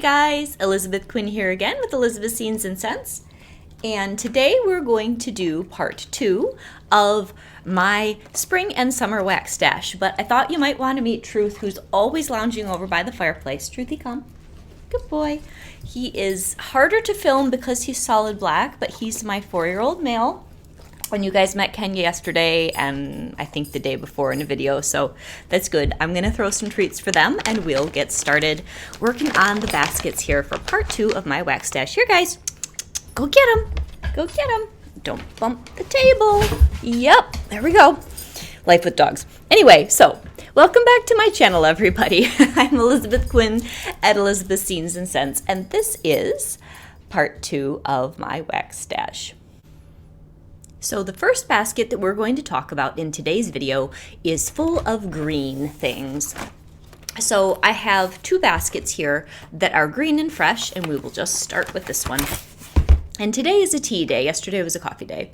Hey guys, Elizabeth Quinn here again with Elizabeth's Scenes and Scents. And today we're going to do part 2 of my spring and summer wax stash. But I thought you might want to meet Truth, who's always lounging over by the fireplace. Truthy, come. Good boy. He is harder to film because he's solid black, but he's my 4-year-old male. And you guys met Ken yesterday and I think the day before in a video, so that's good. I'm going to throw some treats for them and we'll get started working on the baskets here for part 2 of my wax stash. Here, guys. Go get them. Go get them. Don't bump the table. Yep, there we go. Life with dogs. Anyway, so welcome back to my channel, everybody. I'm Elizabeth Quinn at Elizabeth's Scenes and Scents, and this is part 2 of my wax stash. So the first basket that we're going to talk about in today's video is full of green things. So I have 2 baskets here that are green and fresh, and we will just start with this one. And today is a tea day. Yesterday was a coffee day.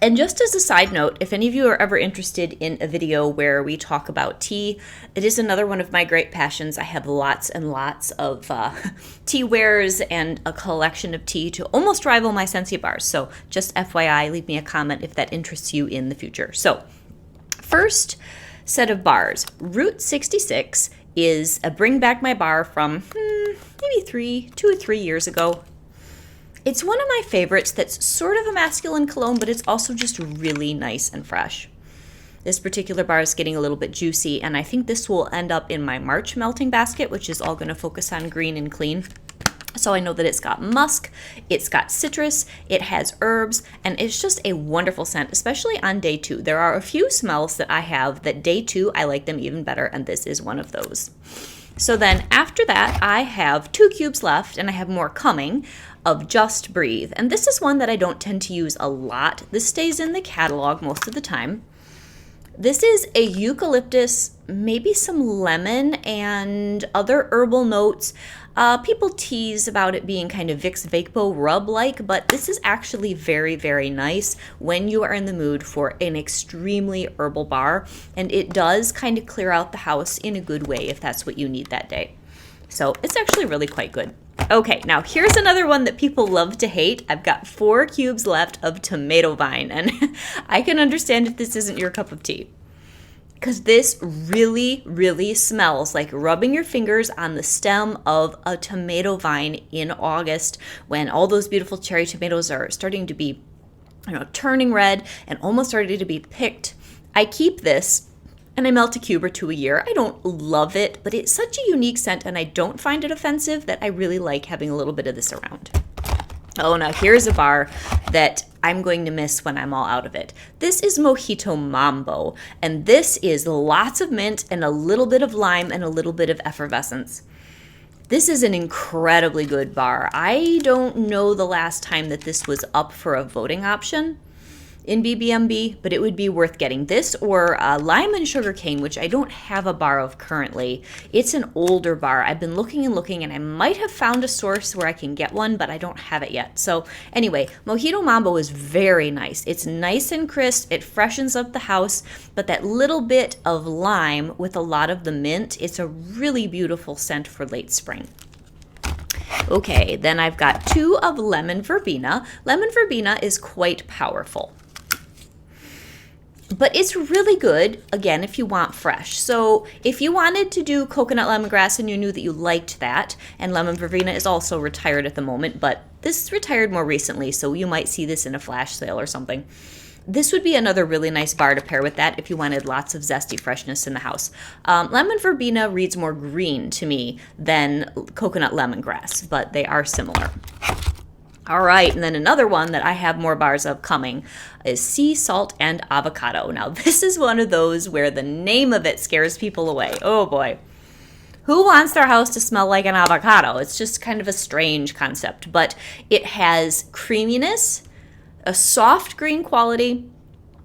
And just as a side note, if any of you are ever interested in a video where we talk about tea, it is another one of my great passions. I have lots and lots of tea wares and a collection of tea to almost rival my Scentsy bars. So just FYI, leave me a comment if that interests you in the future. So first set of bars. Route 66 is a bring back my bar from maybe 2 or 3 years ago. It's one of my favorites that's sort of a masculine cologne, but it's also just really nice and fresh. This particular bar is getting a little bit juicy, and I think this will end up in my March melting basket, which is all going to focus on green and clean. So I know that it's got musk, it's got citrus, it has herbs, and it's just a wonderful scent, especially on day 2. There are a few smells that I have that day 2, I like them even better, and this is one of those. So then after that, I have 2 cubes left, and I have more coming, of Just Breathe. And this is one that I don't tend to use a lot. This stays in the catalog most of the time. This is a eucalyptus, maybe some lemon, and other herbal notes. People tease about it being kind of Vicks Vapo Rub-like, but this is actually very, very nice when you are in the mood for an extremely herbal bar. And it does kind of clear out the house in a good way if that's what you need that day. So it's actually really quite good. Okay, now here's another one that people love to hate. I've got 4 cubes left of tomato vine, and I can understand if this isn't your cup of tea. Because this really, really smells like rubbing your fingers on the stem of a tomato vine in August when all those beautiful cherry tomatoes are starting to be, turning red and almost starting to be picked. I keep this and I melt a cube or 2 a year. I don't love it, but it's such a unique scent and I don't find it offensive that I really like having a little bit of this around. Oh, now here's a bar that I'm going to miss when I'm all out of it. This is Mojito Mambo, and this is lots of mint and a little bit of lime and a little bit of effervescence. This is an incredibly good bar. I don't know the last time that this was up for a voting option in BBMB, but it would be worth getting this or lime and sugarcane, which I don't have a bar of currently. It's an older bar. I've been looking and looking, and I might have found a source where I can get one, but I don't have it yet. So anyway, Mojito Mambo is very nice. It's nice and crisp. It freshens up the house, but that little bit of lime with a lot of the mint, it's a really beautiful scent for late spring. Okay, then I've got 2 of Lemon Verbena. Lemon Verbena is quite powerful, but it's really good, again, if you want fresh. So if you wanted to do coconut lemongrass and you knew that you liked that, and lemon verbena is also retired at the moment, but this retired more recently, so you might see this in a flash sale or something. This would be another really nice bar to pair with that if you wanted lots of zesty freshness in the house. Lemon verbena reads more green to me than coconut lemongrass, but they are similar. All right, and then another one that I have more bars of coming is Sea Salt and Avocado. Now, this is one of those where the name of it scares people away. Oh, boy. Who wants their house to smell like an avocado? It's just kind of a strange concept, but it has creaminess, a soft green quality,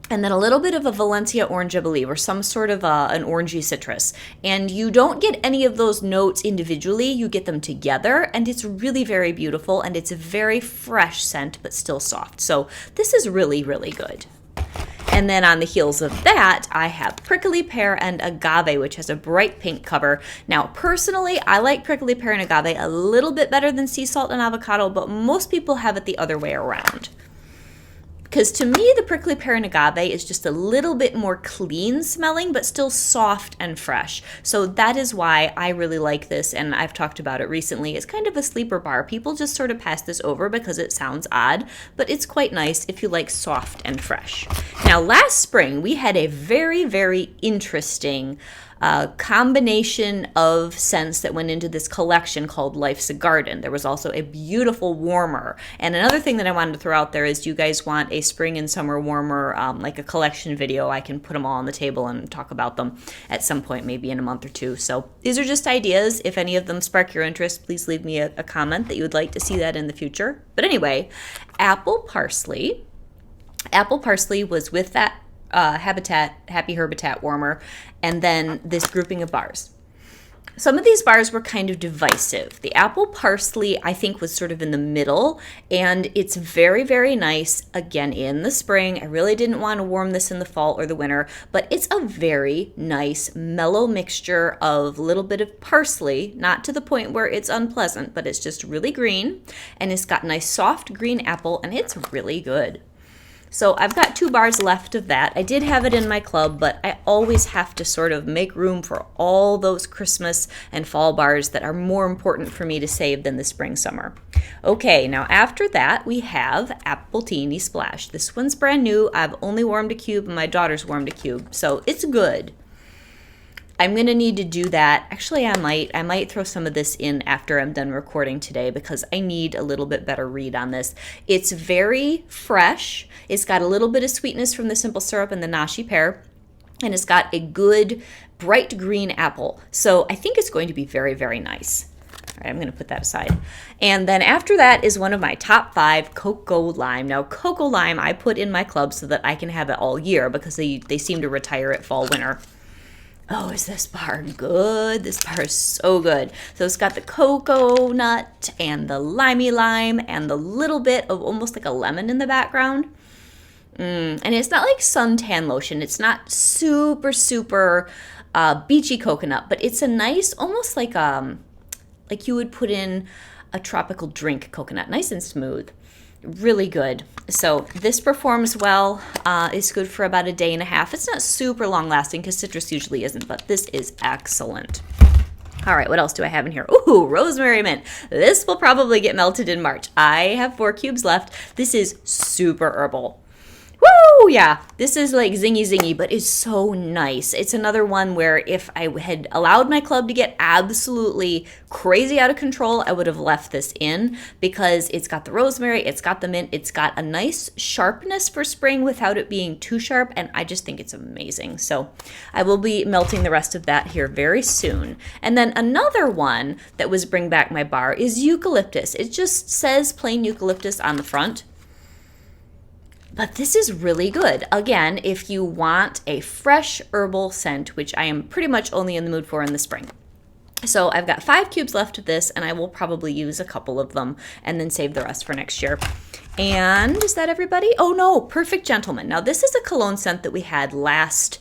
and then a little bit of a Valencia orange, I believe, or some sort of an orangey citrus. And you don't get any of those notes individually, you get them together, and it's really very beautiful, and it's a very fresh scent, but still soft. So this is really, really good. And then on the heels of that, I have Prickly Pear and Agave, which has a bright pink cover. Now, personally, I like Prickly Pear and Agave a little bit better than Sea Salt and Avocado, but most people have it the other way around. Because to me, the Prickly Pear and Agave is just a little bit more clean smelling, but still soft and fresh. So that is why I really like this, and I've talked about it recently. It's kind of a sleeper bar. People just sort of pass this over because it sounds odd, but it's quite nice if you like soft and fresh. Now, last spring, we had a very, very interesting combination of scents that went into this collection called Life's a Garden. There was also a beautiful warmer. And another thing that I wanted to throw out there is, you guys want a spring and summer warmer, like a collection video. I can put them all on the table and talk about them at some point, maybe in a month or two. So these are just ideas. If any of them spark your interest, please leave me a comment that you would like to see that in the future. But anyway, Apple Parsley. Apple Parsley was with that Happy Herbitat warmer, and then this grouping of bars. Some of these bars were kind of divisive. The Apple Parsley, I think, was sort of in the middle, and it's very, very nice, again, in the spring. I really didn't want to warm this in the fall or the winter, but it's a very nice, mellow mixture of a little bit of parsley, not to the point where it's unpleasant, but it's just really green, and it's got nice, soft green apple, and it's really good. So I've got 2 bars left of that. I did have it in my club, but I always have to sort of make room for all those Christmas and fall bars that are more important for me to save than the spring, summer. Okay, now after that, we have Appletini Splash. This one's brand new. I've only warmed a cube, and my daughter's warmed a cube, so it's good. I'm going to need to do that. Actually, I might throw some of this in after I'm done recording today, because I need a little bit better read on this. It's very fresh. It's got a little bit of sweetness from the simple syrup and the nashi pear, and it's got a good bright green apple. So I think it's going to be very, very nice. All right, I'm going to put that aside. And then after that is one of my top 5, Cocoa Lime. Now, Cocoa Lime I put in my club so that I can have it all year, because they seem to retire it fall, winter. Oh, is this bar good? This bar is so good. So it's got the coconut and the limey lime and the little bit of almost like a lemon in the background. And it's not like suntan lotion. It's not super, super beachy coconut, but it's a nice, almost like you would put in a tropical drink coconut. Nice and smooth. Really good. So this performs well. It's good for about a day and a half. It's not super long lasting, because citrus usually isn't, but this is excellent. All right, what else do I have in here? Ooh, Rosemary Mint. This will probably get melted in March. I have 4 cubes left. This is super herbal. Woo! Yeah, this is like zingy, but it's so nice. It's another one where if I had allowed my club to get absolutely crazy out of control, I would have left this in, because it's got the rosemary, it's got the mint, it's got a nice sharpness for spring without it being too sharp, and I just think it's amazing. So I will be melting the rest of that here very soon. And then another one that was Bring Back My Bar is eucalyptus. It just says plain eucalyptus on the front. But this is really good. Again, if you want a fresh herbal scent, which I am pretty much only in the mood for in the spring. So I've got 5 cubes left of this, and I will probably use a couple of them and then save the rest for next year. And is that everybody? Oh no, Perfect Gentleman. Now this is a cologne scent that we had last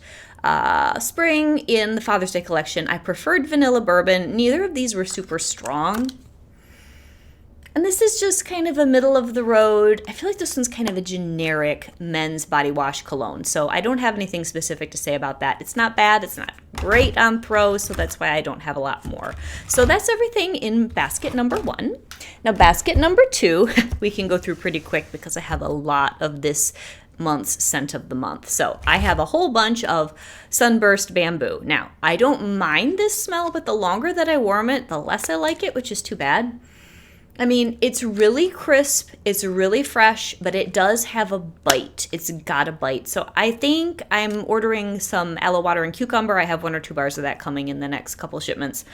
spring in the Father's Day collection. I preferred vanilla bourbon. Neither of these were super strong. And this is just kind of a middle of the road. I feel like this one's kind of a generic men's body wash cologne. So I don't have anything specific to say about that. It's not bad. It's not great on throw. So that's why I don't have a lot more. So that's everything in basket number 1. Now basket number 2, we can go through pretty quick because I have a lot of this month's scent of the month. So I have a whole bunch of Sunburst Bamboo. Now I don't mind this smell, but the longer that I warm it, the less I like it, which is too bad. I mean, it's really crisp, it's really fresh, but it does have a bite. It's got a bite. So I think I'm ordering some aloe water and cucumber. I have 1 or 2 bars of that coming in the next couple shipments.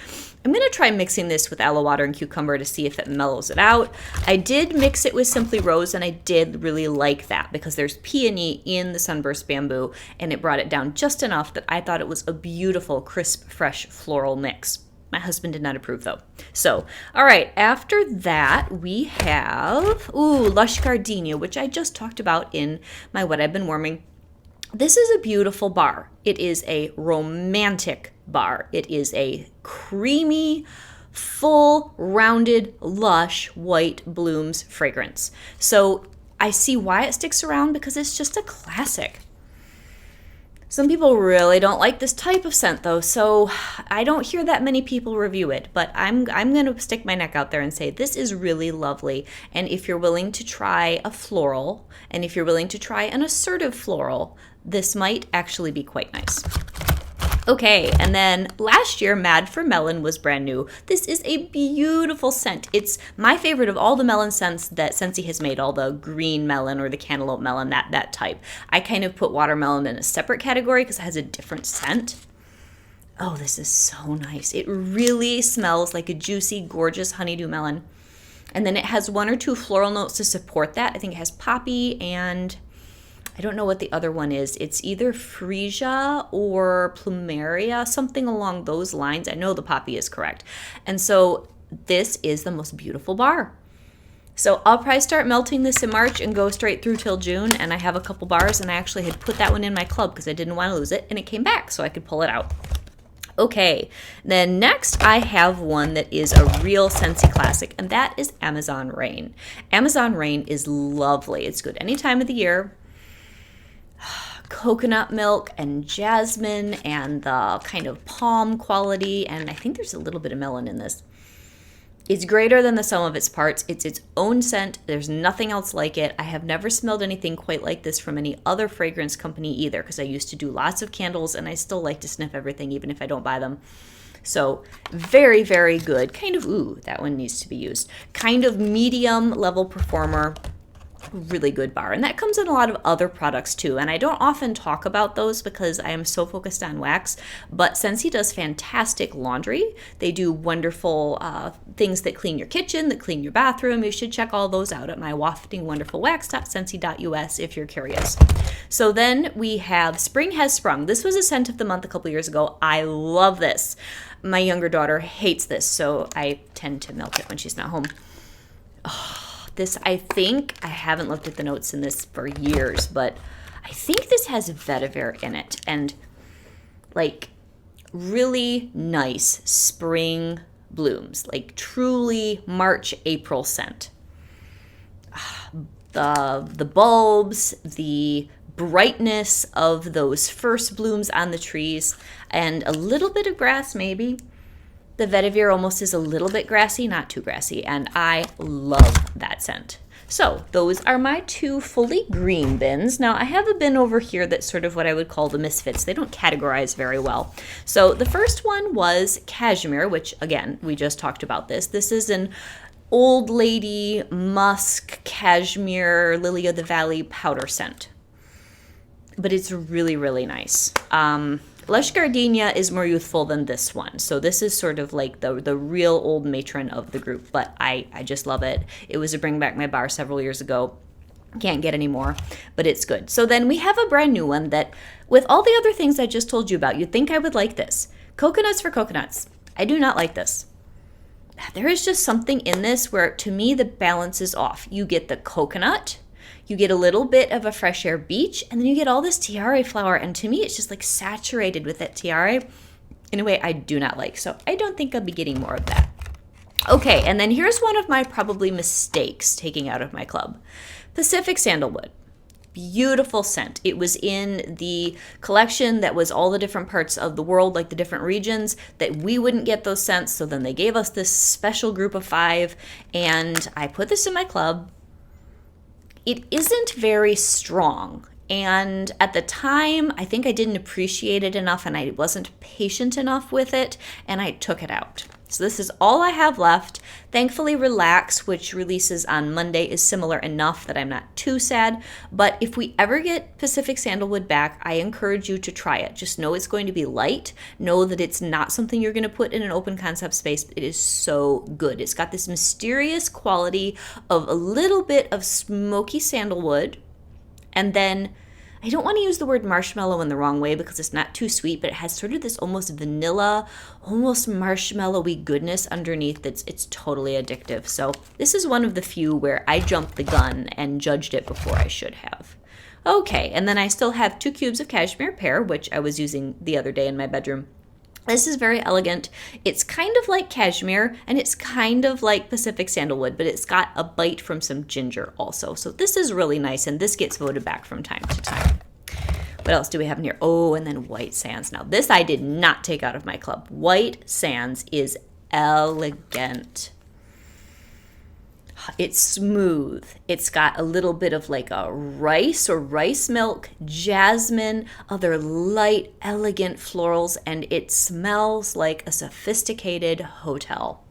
I'm going to try mixing this with aloe water and cucumber to see if it mellows it out. I did mix it with Simply Rose, and I did really like that because there's peony in the Sunburst Bamboo, and it brought it down just enough that I thought it was a beautiful, crisp, fresh floral mix. My husband did not approve, though. So, all right, after that, we have, Lush Gardenia, which I just talked about in my What I've Been Warming. This is a beautiful bar. It is a romantic bar. It is a creamy, full, rounded, lush white blooms fragrance. So I see why it sticks around, because it's just a classic. Some people really don't like this type of scent though, so I don't hear that many people review it, but I'm going to stick my neck out there and say this is really lovely. And if you're willing to try a floral, and if you're willing to try an assertive floral, this might actually be quite nice. Okay, and then last year, Mad for Melon was brand new. This is a beautiful scent. It's my favorite of all the melon scents that Scentsy has made, all the green melon or the cantaloupe melon, that type. I kind of put watermelon in a separate category because it has a different scent. Oh, this is so nice. It really smells like a juicy, gorgeous honeydew melon. And then it has one or two floral notes to support that. I think it has poppy and I don't know what the other one is. It's either freesia or plumeria, something along those lines. I know the poppy is correct. And so this is the most beautiful bar. So I'll probably start melting this in March and go straight through till June. And I have a couple bars, and I actually had put that one in my club because I didn't want to lose it, and it came back so I could pull it out. Okay, then next I have one that is a real Scentsy classic, and that is Amazon Rain. Amazon Rain is lovely. It's good any time of the year. Coconut milk and jasmine and the kind of palm quality, and I think there's a little bit of melon in this. It's greater than the sum of its parts. It's its own scent. There's nothing else like it. I have never smelled anything quite like this from any other fragrance company either, because I used to do lots of candles and I still like to sniff everything even if I don't buy them. So very, very good. Kind of, ooh, that one needs to be used. Kind of medium level performer. Really good bar, and that comes in a lot of other products too, and I don't often talk about those because I am so focused on wax, but Scentsy does fantastic laundry. They do wonderful things that clean your kitchen, that clean your bathroom. You should check all those out at my waftingwonderfulwax.scentsy.us if you're curious. So then we have Spring Has Sprung. This was a scent of the month a couple years ago. I love this. My younger daughter hates this, so I tend to melt it when she's not home. This, I think, I haven't looked at the notes in this for years, but I think this has vetiver in it, and like really nice spring blooms, like truly March, April scent. The bulbs, the brightness of those first blooms on the trees, and a little bit of grass maybe. The vetiver almost is a little bit grassy, not too grassy, and I love that scent. So those are my two fully green bins. Now I have a bin over here that's sort of what I would call the Misfits. They don't categorize very well. So the first one was Cashmere, which again, we just talked about this. This is an old lady musk cashmere lily of the valley powder scent. But it's really, really nice. Lush Gardenia is more youthful than this one. So this is sort of like the real old matron of the group, but I just love it. It was a Bring Back My Bar several years ago. Can't get any more, but it's good. So then we have a brand new one that, with all the other things I just told you about, you'd think I would like this. Coconuts for Coconuts. I do not like this. There is just something in this where, to me, the balance is off. You get the coconut, you get a little bit of a fresh air beach, and then you get all this tiare flower, and to me it's just like saturated with that tiare in a way I do not like. So I don't think I'll be getting more of that. Okay, and then here's one of my probably mistakes taking out of my club. Pacific Sandalwood. Beautiful scent. It was in the collection that was all the different parts of the world, like the different regions, that we wouldn't get those scents, so then they gave us this special group of 5, and I put this in my club. It isn't very strong, and at the time, I think I didn't appreciate it enough, and I wasn't patient enough with it, and I took it out. So this is all I have left. Thankfully, Relax, which releases on Monday, is similar enough that I'm not too sad. But if we ever get Pacific Sandalwood back, I encourage you to try it. Just know it's going to be light. Know that it's not something you're going to put in an open concept space. It is so good. It's got this mysterious quality of a little bit of smoky sandalwood, and then I don't want to use the word marshmallow in the wrong way because it's not too sweet, but it has sort of this almost vanilla, almost marshmallowy goodness underneath it's totally addictive. So this is one of the few where I jumped the gun and judged it before I should have. Okay, and then I still have 2 cubes of cashmere pear, which I was using the other day in my bedroom. This is very elegant. It's kind of like cashmere, and it's kind of like Pacific sandalwood, but it's got a bite from some ginger also. So this is really nice, and this gets voted back from time to time. What else do we have in here? Oh, and then white sands. Now, this I did not take out of my club. White sands is elegant. It's smooth. It's got a little bit of like a rice or rice milk, jasmine, other light, elegant florals, and it smells like a sophisticated hotel.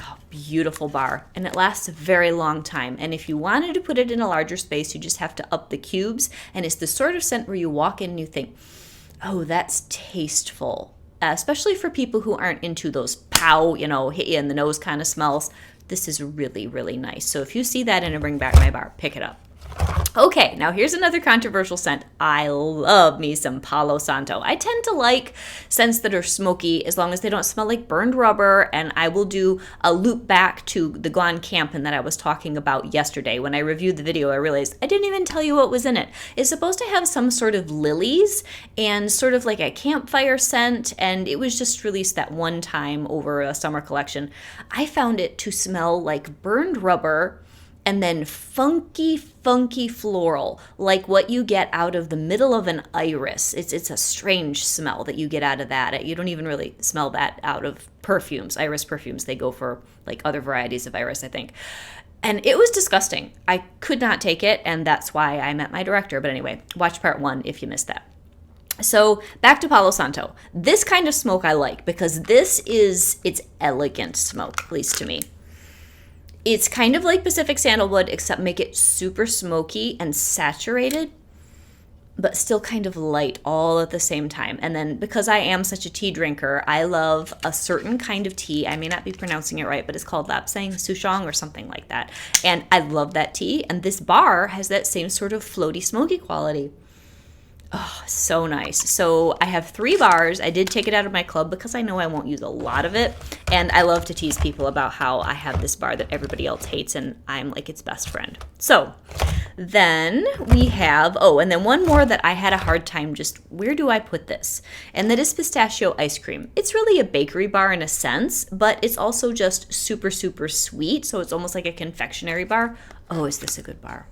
Oh, beautiful bar. And it lasts a very long time. And if you wanted to put it in a larger space, you just have to up the cubes. And it's the sort of scent where you walk in and you think, oh, that's tasteful. Especially for people who aren't into those pow, hit you in the nose kind of smells. This is really, really nice. So if you see that in a Bring Back My Bar, pick it up. Okay, now here's another controversial scent. I love me some Palo Santo. I tend to like scents that are smoky as long as they don't smell like burned rubber, and I will do a loop back to the Gone Campin' that I was talking about yesterday. When I reviewed the video, I realized I didn't even tell you what was in it. It's supposed to have some sort of lilies and sort of like a campfire scent, and it was just released that one time over a summer collection. I found it to smell like burned rubber and then funky floral, like what you get out of the middle of an iris. It's a strange smell that you get out of that. You don't even really smell that out of perfumes, iris perfumes. They go for like other varieties of iris, I think. And it was disgusting. I could not take it, and that's why I met my director. But anyway, watch part 1 if you missed that. So back to Palo Santo. This kind of smoke I like because it's elegant smoke, at least to me. It's kind of like Pacific sandalwood, except make it super smoky and saturated, but still kind of light all at the same time. And then because I am such a tea drinker, I love a certain kind of tea. I may not be pronouncing it right, but it's called lapsang souchong or something like that. And I love that tea. And this bar has that same sort of floaty, smoky quality. Oh, so nice. So I have 3 bars. I did take it out of my club because I know I won't use a lot of it. And I love to tease people about how I have this bar that everybody else hates and I'm like its best friend. So then we have, and then one more that I had a hard time just, where do I put this? And that is pistachio ice cream. It's really a bakery bar in a sense, but it's also just super, super sweet. So it's almost like a confectionery bar. Oh, is this a good bar?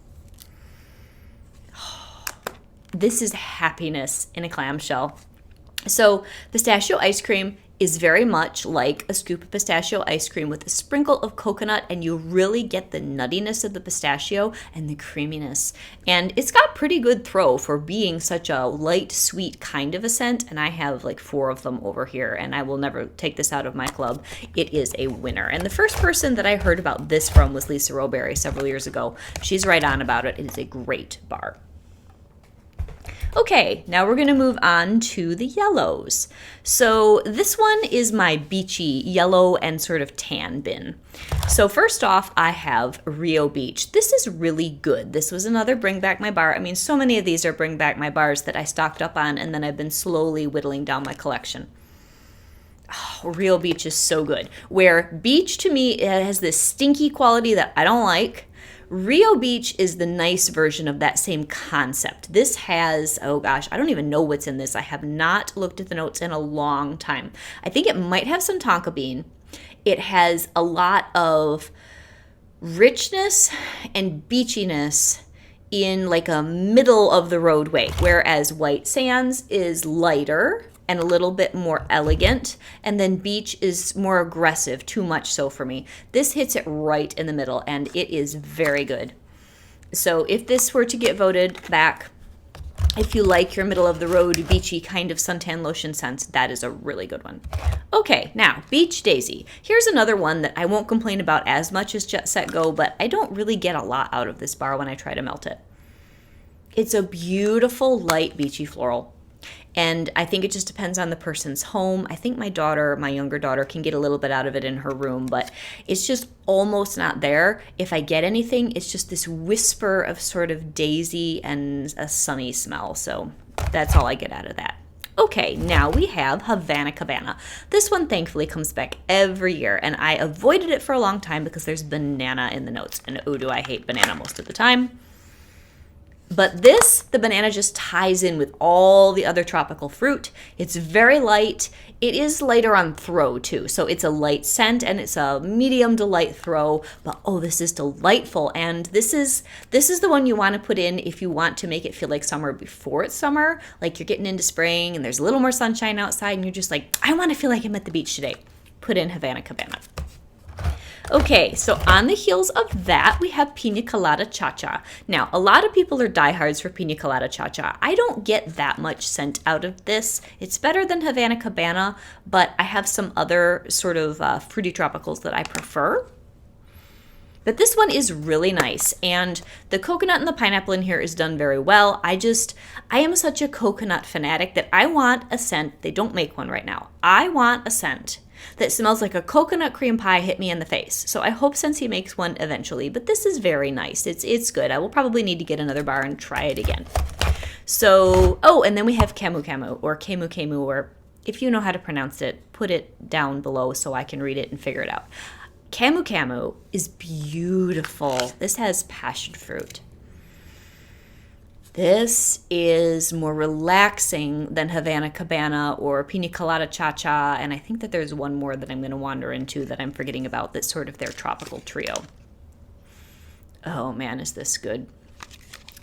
This is happiness in a clamshell. So pistachio ice cream is very much like a scoop of pistachio ice cream with a sprinkle of coconut, and you really get the nuttiness of the pistachio and the creaminess. And it's got pretty good throw for being such a light, sweet kind of a scent, and I have like 4 of them over here, and I will never take this out of my club. It is a winner. And the first person that I heard about this from was Lisa Roberry several years ago. She's right on about it. It is a great bar. Okay, now we're going to move on to the yellows. So this one is my beachy yellow and sort of tan bin. So first off, I have Rio Beach. This is really good. This was another Bring Back My Bar. I mean, so many of these are Bring Back My Bars that I stocked up on, and then I've been slowly whittling down my collection. Oh, Rio Beach is so good. Where beach to me, it has this stinky quality that I don't like. Rio Beach is the nice version of that same concept. This has, oh gosh, I don't even know what's in this. I have not looked at the notes in a long time. I think it might have some tonka bean. It has a lot of richness and beachiness in like a middle of the roadway, whereas White Sands is lighter and a little bit more elegant, and then Beach is more aggressive, too much so for me. This hits it right in the middle, and it is very good. So if this were to get voted back, if you like your middle of the road, beachy kind of suntan lotion scents, that is a really good one. Okay, now Beach Daisy. Here's another one that I won't complain about as much as Jet Set Go, but I don't really get a lot out of this bar when I try to melt it. It's a beautiful light beachy floral. And I think it just depends on the person's home. I think my younger daughter, can get a little bit out of it in her room, but it's just almost not there. If I get anything, it's just this whisper of sort of daisy and a sunny smell. So that's all I get out of that. Okay, now we have Havana Cabana. This one thankfully comes back every year, and I avoided it for a long time because there's banana in the notes. And oh, do I hate banana most of the time. But this, the banana just ties in with all the other tropical fruit. It's very light. It is lighter on throw too. So it's a light scent and it's a medium to light throw. But oh, this is delightful. And this is the one you want to put in if you want to make it feel like summer before it's summer. Like you're getting into spring and there's a little more sunshine outside and you're just like, I want to feel like I'm at the beach today. Put in Havana Cabana. Okay, so on the heels of that, we have Pina Colada Cha-Cha. Now, a lot of people are diehards for Pina Colada Cha-Cha. I don't get that much scent out of this. It's better than Havana Cabana, but I have some other sort of fruity tropicals that I prefer. But this one is really nice, and the coconut and the pineapple in here is done very well. I am such a coconut fanatic that I want a scent. They don't make one right now. I want a scent that smells like a coconut cream pie hit me in the face. So I hope Scentsy makes one eventually, but this is very nice. It's good. I will probably need to get another bar and try it again. So, oh, and then we have Camu Camu, or Camu Camu, or if you know how to pronounce it, put it down below so I can read it and figure it out. Camu Camu is beautiful. This has passion fruit. This is more relaxing than Havana Cabana or Pina Colada Cha-Cha, and I think that there's one more that I'm going to wander into that I'm forgetting about that's sort of their tropical trio. Oh man, is this good.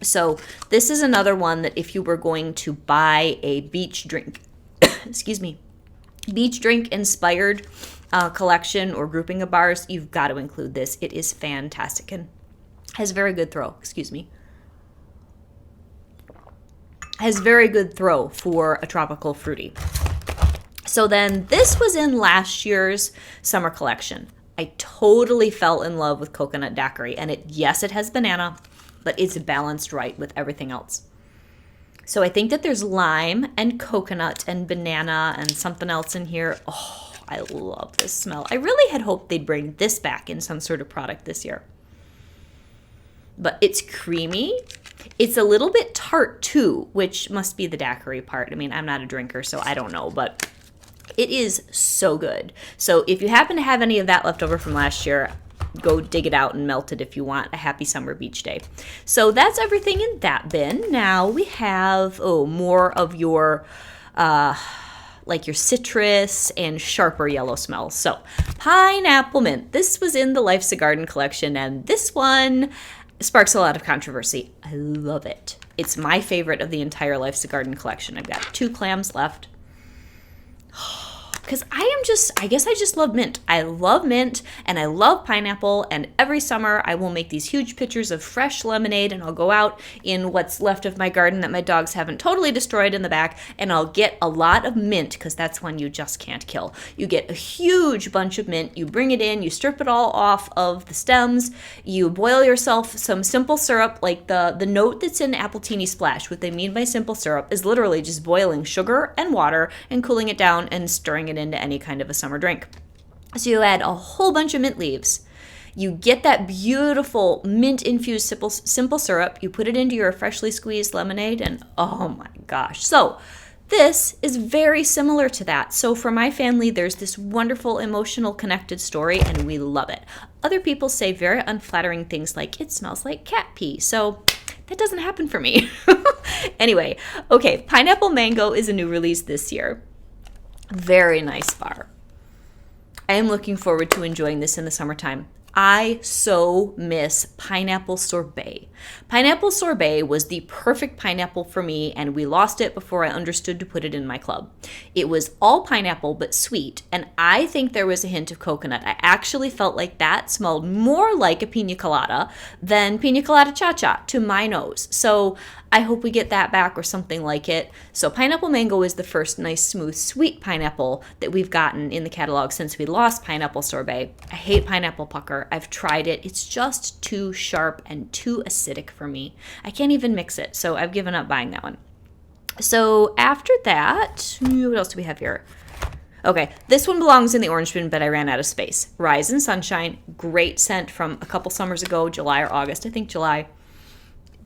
So this is another one that if you were going to buy a beach drink, excuse me, beach drink inspired collection or grouping of bars, you've got to include this. It is fantastic and has very good throw, has very good throw for a tropical fruity. So then this was in last year's summer collection. I totally fell in love with coconut daiquiri, and yes, it has banana, but it's balanced right with everything else. So I think that there's lime and coconut and banana and something else in here. Oh, I love this smell. I really had hoped they'd bring this back in some sort of product this year. But it's creamy. It's a little bit tart too, which must be the daiquiri part. I mean, I'm not a drinker, so I don't know, but it is so good. So if you happen to have any of that left over from last year, go dig it out and melt it if you want a happy summer beach day. So that's everything in that bin. Now we have, more of your, like your citrus and sharper yellow smells. So pineapple mint. This was in the Life's a Garden collection, and this one sparks a lot of controversy. I love it. It's my favorite of the entire Life's a Garden collection. I've got 2 clams left. Because I guess I just love mint. I love mint and I love pineapple, and every summer I will make these huge pitchers of fresh lemonade, and I'll go out in what's left of my garden that my dogs haven't totally destroyed in the back, and I'll get a lot of mint because that's one you just can't kill. You get a huge bunch of mint, you bring it in, you strip it all off of the stems, you boil yourself some simple syrup, like the note that's in Appletini Splash. What they mean by simple syrup is literally just boiling sugar and water and cooling it down and stirring it into any kind of a summer drink. So you add a whole bunch of mint leaves. You get that beautiful mint-infused simple syrup. You put it into your freshly squeezed lemonade, and oh my gosh. So this is very similar to that. So for my family, there's this wonderful emotional connected story, and we love it. Other people say very unflattering things like, it smells like cat pee. So that doesn't happen for me. Anyway, okay, Pineapple Mango is a new release this year. Very nice bar. I am looking forward to enjoying this in the summertime. I so miss pineapple sorbet. Pineapple sorbet was the perfect pineapple for me, and we lost it before I understood to put it in my club. It was all pineapple but sweet, and I think there was a hint of coconut. I actually felt like that smelled more like a pina colada than Pina Colada Cha-Cha to my nose. So I hope we get that back or something like it. So Pineapple Mango is the first nice, smooth, sweet pineapple that we've gotten in the catalog since we lost Pineapple Sorbet. I hate pineapple pucker. I've tried it. It's just too sharp and too acidic for me. I can't even mix it, so I've given up buying that one. So after that, what else do we have here? Okay, this one belongs in the orange bin, but I ran out of space. Rise and Sunshine, great scent from a couple summers ago, July or August, I think July.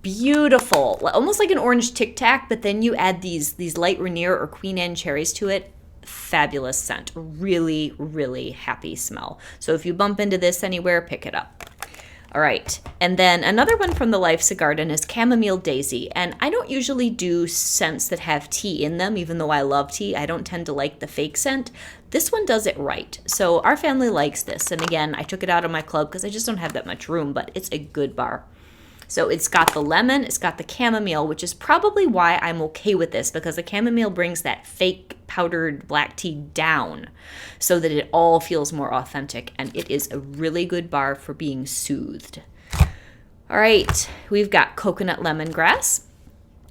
Beautiful, almost like an orange Tic Tac, but then you add these light Rainier or Queen Anne cherries to it. Fabulous scent. Really, really happy smell. So if you bump into this anywhere, pick it up. All right. And then another one from the Life's a Garden is Chamomile Daisy. And I don't usually do scents that have tea in them, even though I love tea. I don't tend to like the fake scent. This one does it right. So our family likes this. And again, I took it out of my club because I just don't have that much room, but it's a good bar. So it's got the lemon, it's got the chamomile, which is probably why I'm okay with this, because the chamomile brings that fake powdered black tea down so that it all feels more authentic, and it is a really good bar for being soothed. All right, we've got coconut lemongrass.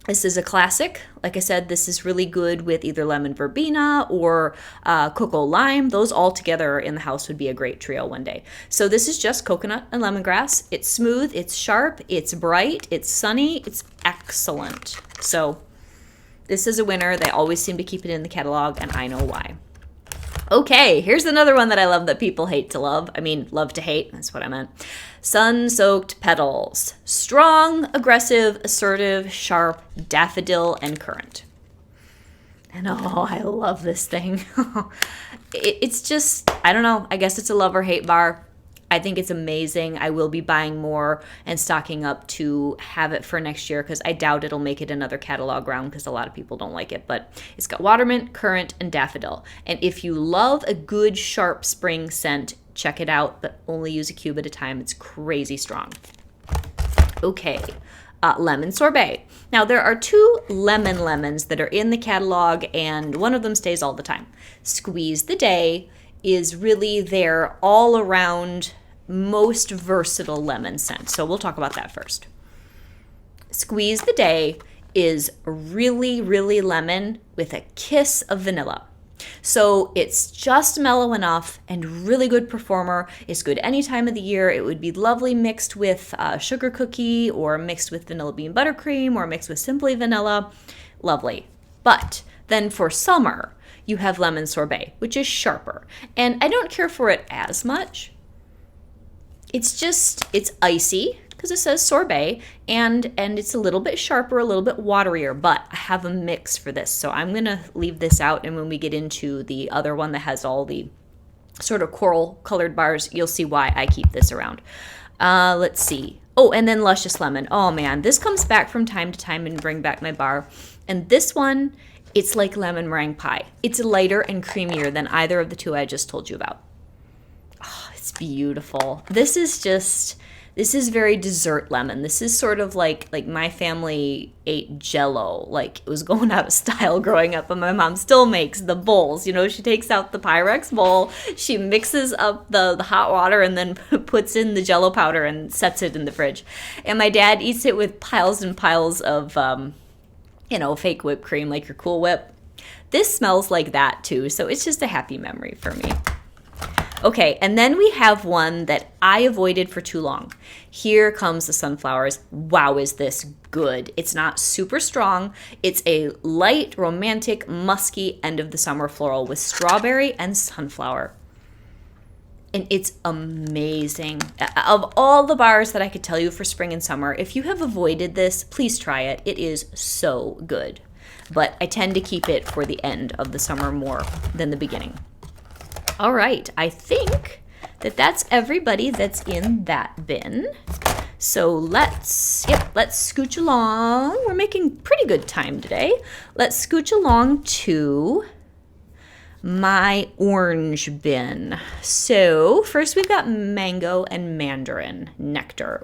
This is a classic. Like I said, this is really good with either lemon verbena or cocoa lime. Those all together in the house would be a great trio one day. So this is just coconut and lemongrass. It's smooth, it's sharp, it's bright, it's sunny, it's excellent. So this is a winner. They always seem to keep it in the catalog, and I know why. Okay, here's another one that I love that people hate to love. I mean, love to hate, that's what I meant. Sun-soaked petals. Strong, aggressive, assertive, sharp, daffodil, and currant. And oh, I love this thing. It's just, I don't know, I guess it's a love or hate bar. I think it's amazing. I will be buying more and stocking up to have it for next year, because I doubt it'll make it another catalog round because a lot of people don't like it. But it's got watermint, currant, and daffodil. And if you love a good, sharp spring scent, check it out, but only use a cube at a time. It's crazy strong. Okay, lemon sorbet. Now, there are 2 lemons that are in the catalog, and one of them stays all the time. Squeeze the Day is really their all-around most versatile lemon scent. So we'll talk about that first. Squeeze the Day is really, really lemon with a kiss of vanilla. So it's just mellow enough and really good performer. It's good any time of the year. It would be lovely mixed with sugar cookie, or mixed with vanilla bean buttercream, or mixed with simply vanilla. Lovely. But then for summer, you have lemon sorbet, which is sharper. And I don't care for it as much. It's icy, because it says sorbet, and it's a little bit sharper, a little bit waterier, but I have a mix for this. So I'm going to leave this out, and when we get into the other one that has all the sort of coral colored bars, you'll see why I keep this around. Let's see. Oh, and then Luscious Lemon. Oh man, this comes back from time to time and bring back my bar. And this one, it's like lemon meringue pie. It's lighter and creamier than either of the 2 I just told you about. Oh, it's beautiful. This is very dessert lemon. This is sort of like my family ate Jell-O, like it was going out of style growing up, and my mom still makes the bowls. You know, she takes out the Pyrex bowl, she mixes up the hot water, and then puts in the Jell-O powder and sets it in the fridge. And my dad eats it with piles and piles of, fake whipped cream, like your Cool Whip. This smells like that too, so it's just a happy memory for me. Okay, and then we have one that I avoided for too long. Here comes the Sunflowers. Wow, is this good. It's not super strong. It's a light, romantic, musky end of the summer floral with strawberry and sunflower. And it's amazing. Of all the bars that I could tell you for spring and summer, if you have avoided this, please try it. It is so good. But I tend to keep it for the end of the summer more than the beginning. All right, I think that's everybody that's in that bin. So let's scooch along. We're making pretty good time today. Let's scooch along to my orange bin. So first we've got mango and mandarin nectar,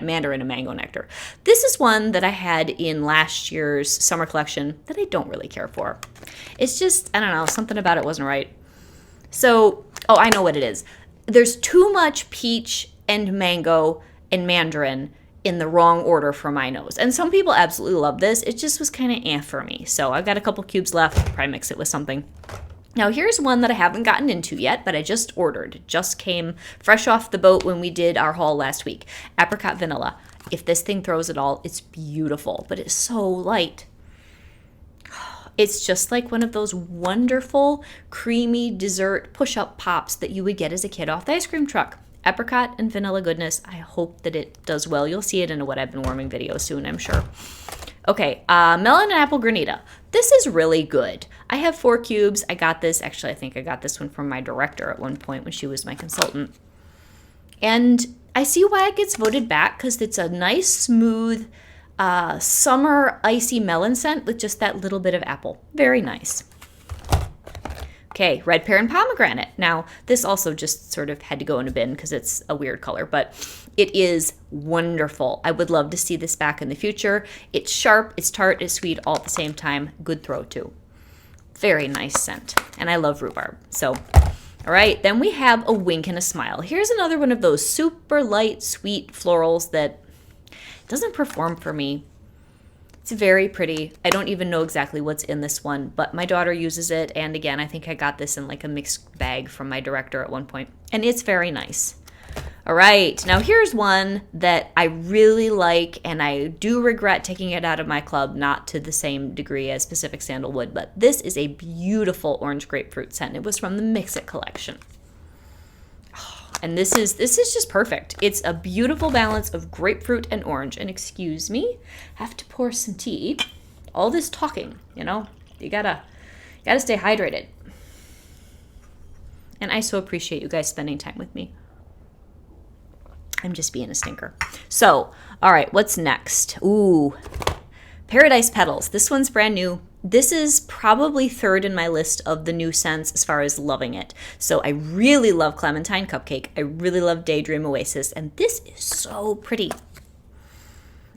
mandarin and mango nectar. This is one that I had in last year's summer collection that I don't really care for. It's just, I don't know, something about it wasn't right. So, I know what it is. There's too much peach and mango and mandarin in the wrong order for my nose. And some people absolutely love this. It just was kind of for me. So I've got a couple cubes left. Probably mix it with something. Now here's one that I haven't gotten into yet, but I just ordered. It just came fresh off the boat when we did our haul last week. Apricot vanilla. If this thing throws it all, it's beautiful, but it's so light. It's just like one of those wonderful, creamy dessert push-up pops that you would get as a kid off the ice cream truck. Apricot and vanilla goodness. I hope that it does well. You'll see it in a What I've Been Warming video soon, I'm sure. Okay, melon and apple granita. This is really good. I have 4 cubes. I got this. Actually, I think I got this one from my director at one point when she was my consultant. And I see why it gets voted back, because it's a nice, smooth, summer icy melon scent with just that little bit of apple. Very nice. Okay, red pear and pomegranate. Now, this also just sort of had to go in a bin because it's a weird color, but it is wonderful. I would love to see this back in the future. It's sharp, it's tart, it's sweet all at the same time. Good throw too. Very nice scent. And I love rhubarb. So, all right, then we have a wink and a smile. Here's another one of those super light, sweet florals that doesn't perform for me. It's very pretty. I don't even know exactly what's in this one, but my daughter uses it. And again, I think I got this in like a mixed bag from my director at one point. And it's very nice. All right, now here's one that I really like, and I do regret taking it out of my club, not to the same degree as Pacific Sandalwood, but this is a beautiful orange grapefruit scent. It was from the Mix It collection. And this is just perfect. It's a beautiful balance of grapefruit and orange. And excuse me, have to pour some tea. All this talking, you know, you gotta stay hydrated. And I so appreciate you guys spending time with me. I'm just being a stinker. So, all right, what's next? Ooh, Paradise Petals. This one's brand new. This is probably third in my list of the new scents as far as loving it. So I really love Clementine Cupcake. I really love Daydream Oasis. And this is so pretty.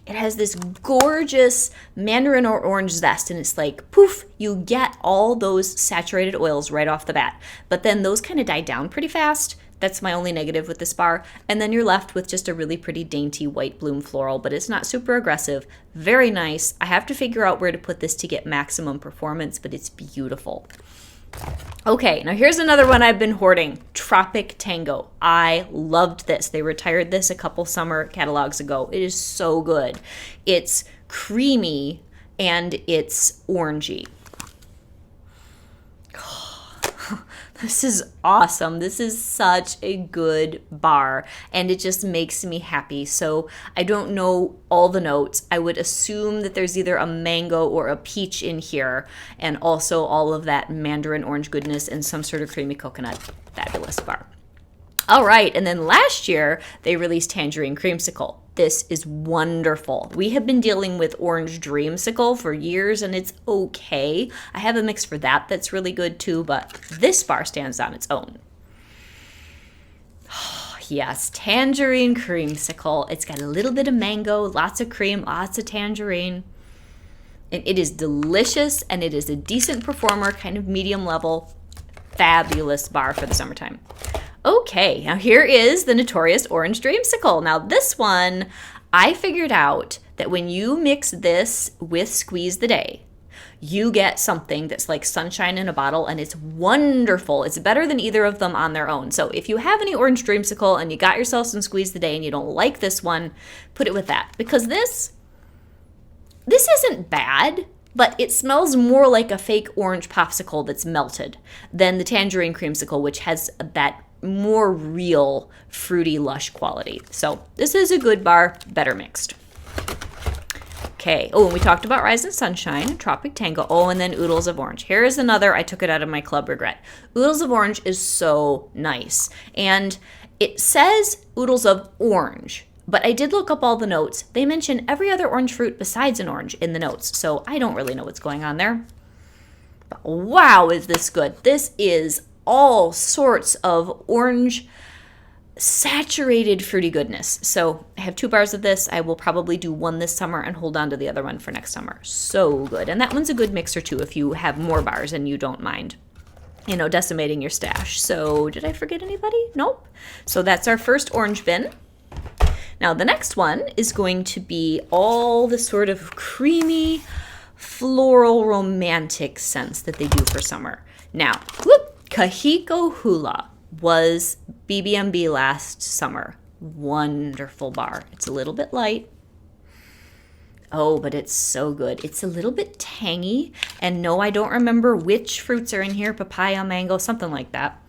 It has this gorgeous mandarin or orange zest, and it's like, poof, you get all those saturated oils right off the bat. But then those kind of die down pretty fast. That's my only negative with this bar. And then you're left with just a really pretty dainty white bloom floral, but it's not super aggressive. Very nice. I have to figure out where to put this to get maximum performance, but it's beautiful. Okay, now here's another one I've been hoarding, Tropic Tango. I loved this. They retired this a couple summer catalogs ago. It is so good. It's creamy and it's orangey. This is awesome. This is such a good bar, and it just makes me happy. So I don't know all the notes. I would assume that there's either a mango or a peach in here, and also all of that mandarin orange goodness and some sort of creamy coconut. Fabulous bar. All right, and then last year they released Tangerine Creamsicle. This is wonderful. We have been dealing with Orange Dreamsicle for years, and it's okay. I have a mix for that that's really good too, but this bar stands on its own. Oh, yes, Tangerine Creamsicle. It's got a little bit of mango, lots of cream, lots of tangerine. And it is delicious, and it is a decent performer, kind of medium level. Fabulous bar for the summertime. Okay, now here is the notorious Orange Dreamsicle. Now this one, I figured out that when you mix this with Squeeze the Day, you get something that's like sunshine in a bottle, and it's wonderful. It's better than either of them on their own. So if you have any Orange Dreamsicle and you got yourself some Squeeze the Day and you don't like this one, put it with that. Because this isn't bad, but it smells more like a fake orange popsicle that's melted than the Tangerine Creamsicle, which has that more real fruity lush quality. So this is a good bar, better mixed. Okay, oh, and we talked about Rise and Sunshine, Tropic Tango, oh, and then Oodles of Orange. Here is another, I took it out of my club regret. Oodles of Orange is so nice, and it says Oodles of Orange, but I did look up all the notes. They mention every other orange fruit besides an orange in the notes, so I don't really know what's going on there. But wow, is this good. This is all sorts of orange saturated fruity goodness. So I have 2 bars of this. I will probably do one this summer and hold on to the other one for next summer. So good. And that one's a good mixer too if you have more bars and you don't mind, you know, decimating your stash. So did I forget anybody? Nope. So that's our first orange bin. Now the next one is going to be all the sort of creamy, floral, romantic scents that they do for summer. Now, whoop, Kahiko Hula was BBMB last summer. Wonderful bar. It's a little bit light. Oh, but it's so good. It's a little bit tangy. And no, I don't remember which fruits are in here. Papaya, mango, something like that.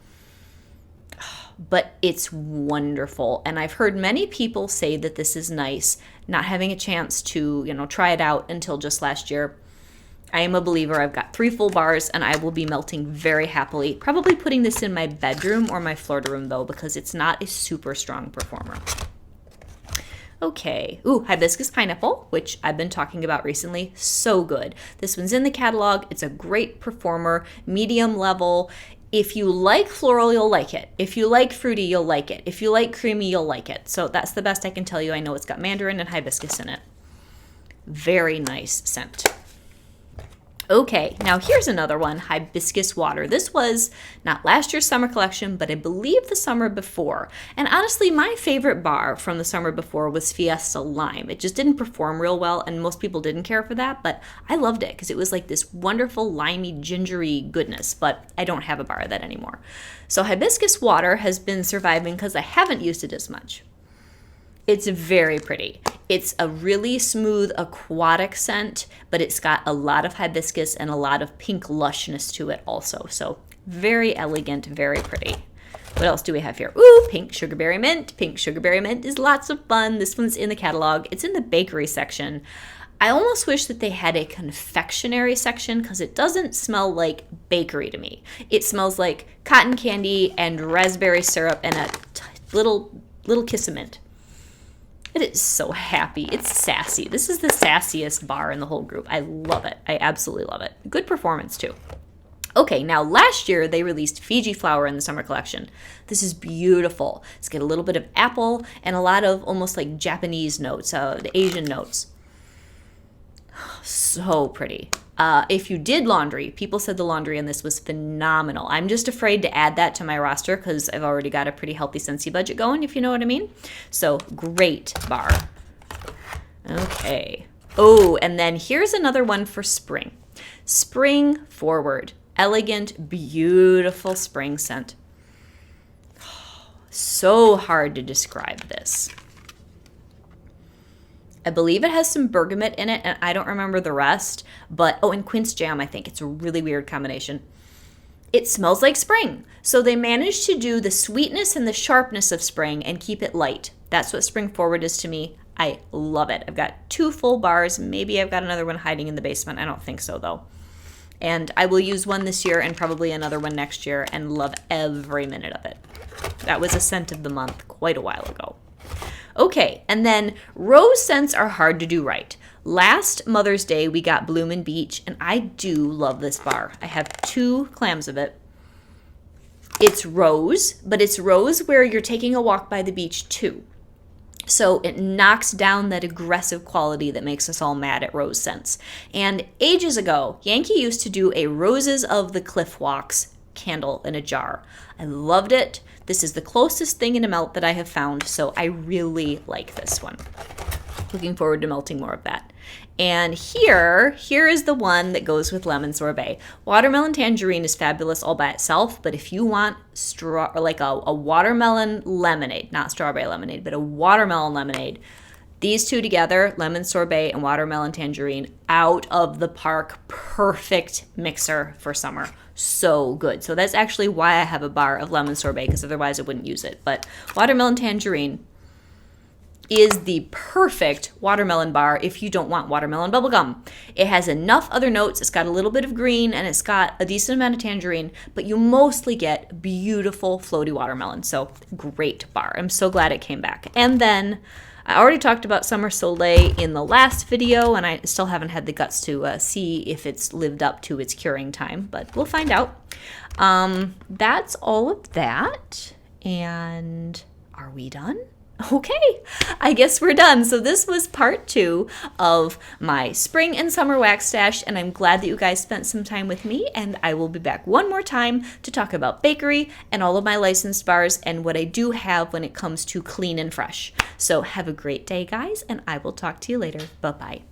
But it's wonderful. And I've heard many people say that this is nice, not having a chance to, you know, try it out until just last year. I am a believer. I've got 3 full bars, and I will be melting very happily. Probably putting this in my bedroom or my Florida room, though, because it's not a super strong performer. Okay. Ooh, hibiscus pineapple, which I've been talking about recently. So good. This one's in the catalog. It's a great performer, medium level. If you like floral, you'll like it. If you like fruity, you'll like it. If you like creamy, you'll like it. So that's the best I can tell you. I know it's got mandarin and hibiscus in it. Very nice scent. Okay, now here's another one, hibiscus water. This was not last year's summer collection, but I believe the summer before. And honestly, my favorite bar from the summer before was Fiesta Lime. It just didn't perform real well, and most people didn't care for that, but I loved it because it was like this wonderful, limey, gingery goodness, but I don't have a bar of that anymore. So hibiscus water has been surviving because I haven't used it as much. It's very pretty. It's a really smooth aquatic scent, but it's got a lot of hibiscus and a lot of pink lushness to it also. So very elegant, very pretty. What else do we have here? Ooh, pink sugarberry mint. Pink sugarberry mint is lots of fun. This one's in the catalog. It's in the bakery section. I almost wish that they had a confectionery section because it doesn't smell like bakery to me. It smells like cotton candy and raspberry syrup and a little kiss of mint. It is so happy. It's sassy. This is the sassiest bar in the whole group. I love it. I absolutely love it. Good performance too. Okay, now last year they released Fiji flower in the summer collection. This is beautiful. It's got a little bit of apple and a lot of almost like Japanese notes, the Asian notes. So pretty. If you did laundry, people said the laundry in this was phenomenal. I'm just afraid to add that to my roster because I've already got a pretty healthy Scentsy budget going, if you know what I mean. So great bar. Okay. Oh, and then here's another one for spring. Spring forward. Elegant, beautiful spring scent. So hard to describe this. I believe it has some bergamot in it, and I don't remember the rest. But, oh, and quince jam, I think. It's a really weird combination. It smells like spring. So they managed to do the sweetness and the sharpness of spring and keep it light. That's what spring forward is to me. I love it. I've got 2 full bars. Maybe I've got another one hiding in the basement. I don't think so, though. And I will use one this year and probably another one next year and love every minute of it. That was a scent of the month quite a while ago. Okay, and then rose scents are hard to do right. Last Mother's Day, we got Bloomin' Beach, and I do love this bar. I have 2 clams of it. It's rose, but it's rose where you're taking a walk by the beach too. So it knocks down that aggressive quality that makes us all mad at rose scents. And ages ago, Yankee used to do a Roses of the Cliff Walks candle in a jar. I loved it. This is the closest thing in a melt that I have found, so I really like this one. Looking forward to melting more of that. And here is the one that goes with lemon sorbet. Watermelon tangerine is fabulous all by itself, but if you want a watermelon lemonade, not strawberry lemonade, but a watermelon lemonade, these 2 together, lemon sorbet and watermelon tangerine, out of the park, perfect mixer for summer. So good. So that's actually why I have a bar of lemon sorbet, because otherwise I wouldn't use it. But watermelon tangerine is the perfect watermelon bar if you don't want watermelon bubblegum. It has enough other notes. It's got a little bit of green and it's got a decent amount of tangerine, but you mostly get beautiful floaty watermelon. So great bar. I'm so glad it came back. And then I already talked about Summer Soleil in the last video, and I still haven't had the guts to see if it's lived up to its curing time, but we'll find out. That's all of that. And are we done? Okay, I guess we're done. So this was part 2 of my spring and summer wax stash, and I'm glad that you guys spent some time with me, and I will be back one more time to talk about bakery and all of my licensed bars and what I do have when it comes to clean and fresh. So have a great day, guys, and I will talk to you later. Bye-bye.